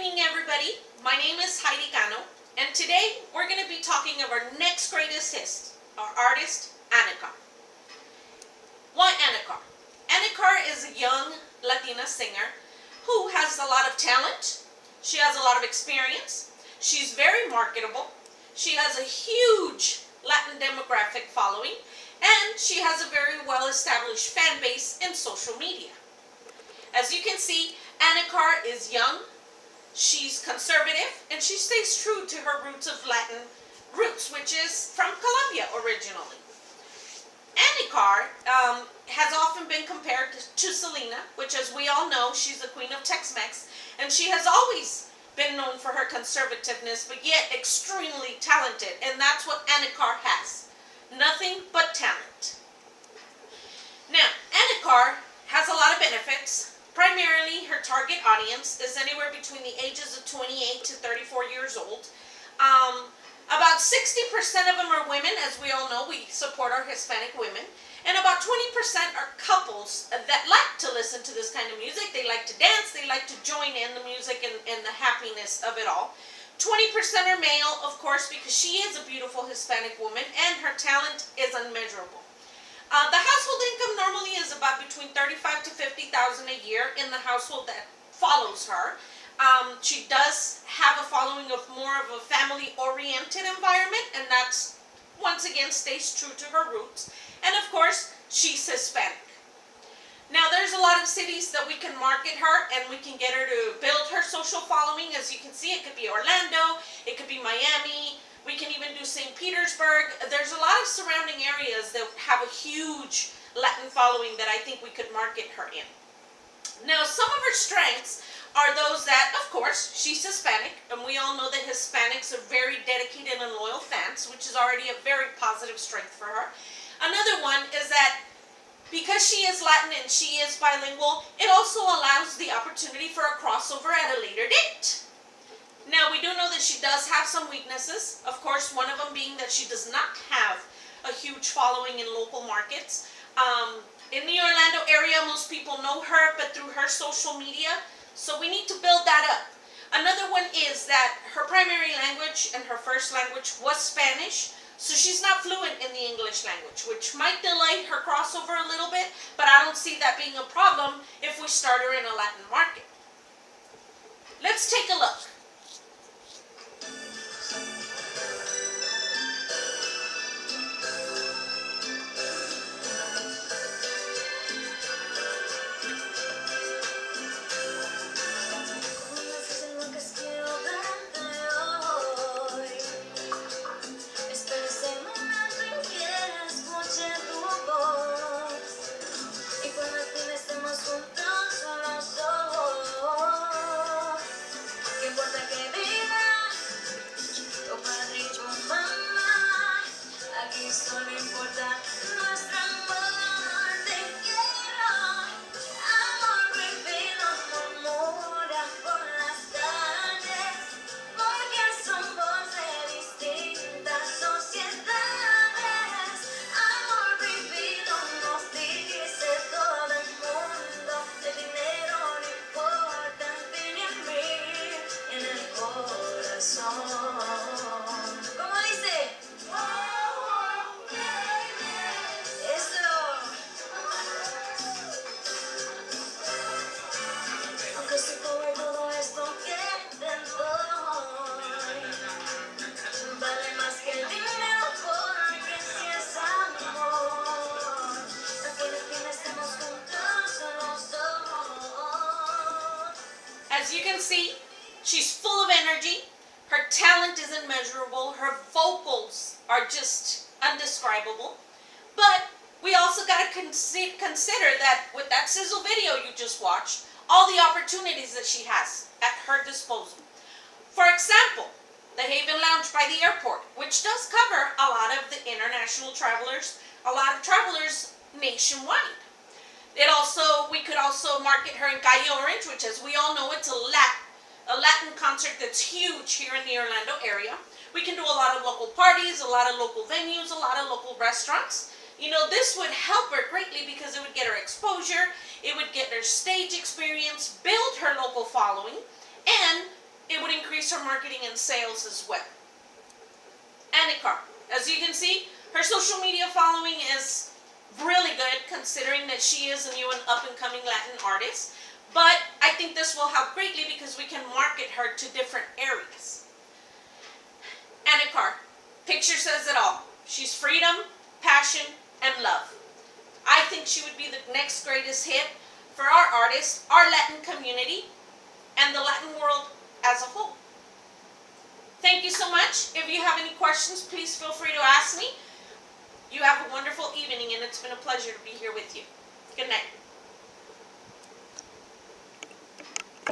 evening, everybody. My name is Cano, and today we're going to be talking of our next greatest hit, our artist, Anacar. Why Anacar? Anacar is a young Latina singer who has a lot of talent. She has a lot of experience. She's very marketable. She has a huge Latin demographic following, and she has a very well-established fan base in social media. As you can see, Anacar is young, she's conservative, and she stays true to her roots of Latin roots, which is from Colombia originally. Anacar has often been compared to Selena, which, as we all know, she's the queen of Tex-Mex, and she has always been known for her conservativeness, but yet extremely talented, and that's what Anacar has. Nothing but talent. Now, Anacar has a lot of benefits. Primarily, her target audience is anywhere between the ages of 28 to 34 years old. About 60% of them are women. As we all know, we support our Hispanic women. And about 20% are couples that like to listen to this kind of music. They like to dance. They like to join in the music and the happiness of it all. 20% are male, of course, because she is a beautiful Hispanic woman and her talent is unmeasurable. The household income normally is about between $35,000 to $50,000 a year in the household that follows her. She does have a following of more of a family-oriented environment, and that's, once again, stays true to her roots. And of course, she's Hispanic. Now, there's a lot of cities that we can market her, and we can get her to build her social following. As you can see, it could be Orlando, it could be Miami. We can even do St. Petersburg. There's a lot of surrounding areas that have a huge Latin following that I think we could market her in. Now, some of her strengths are those that, of course, she's Hispanic, and we all know that Hispanics are very dedicated and loyal fans, which is already a very positive strength for her. Another one is that because she is Latin and she is bilingual, it also allows the opportunity for a crossover at a later date. Now, we do know that she does have some weaknesses. Of course, one of them being that she does not have a huge following in local markets. In the Orlando area, most people know her, but through her social media. So we need to build that up. Another one is that her primary language and her first language was Spanish. So she's not fluent in the English language, which might delay her crossover a little bit, but I don't see that being a problem if we start her in a Latin market. Let's take a look. As you can see, she's full of energy. Her talent is immeasurable. Her vocals are just undescribable. But we also got to consider that with that sizzle video you just watched, all the opportunities that she has at her disposal. For example, the Haven Lounge by the airport, which does cover a lot of the international travelers, a lot of travelers nationwide. We could also market her in Calle Orange, which, as we all know, it's a Latin concert that's huge here in the Orlando area. We can do a lot of local parties, a lot of local venues, a lot of local restaurants. You know, this would help her greatly because it would get her exposure, it would get her stage experience, build her local following, and it would increase her marketing and sales as well. Anicar, as you can see, her social media following is really good considering that she is a new and up-and-coming Latin artist. But I think this will help greatly because we can market her to different areas. Anicar, picture says it all. She's freedom, passion, and love. I think she would be the next greatest hit for our artists, our Latin community, and the Latin world as a whole. Thank you so much. If you have any questions, please feel free to ask me. You have a wonderful evening, and it's been a pleasure to be here with you. Good night.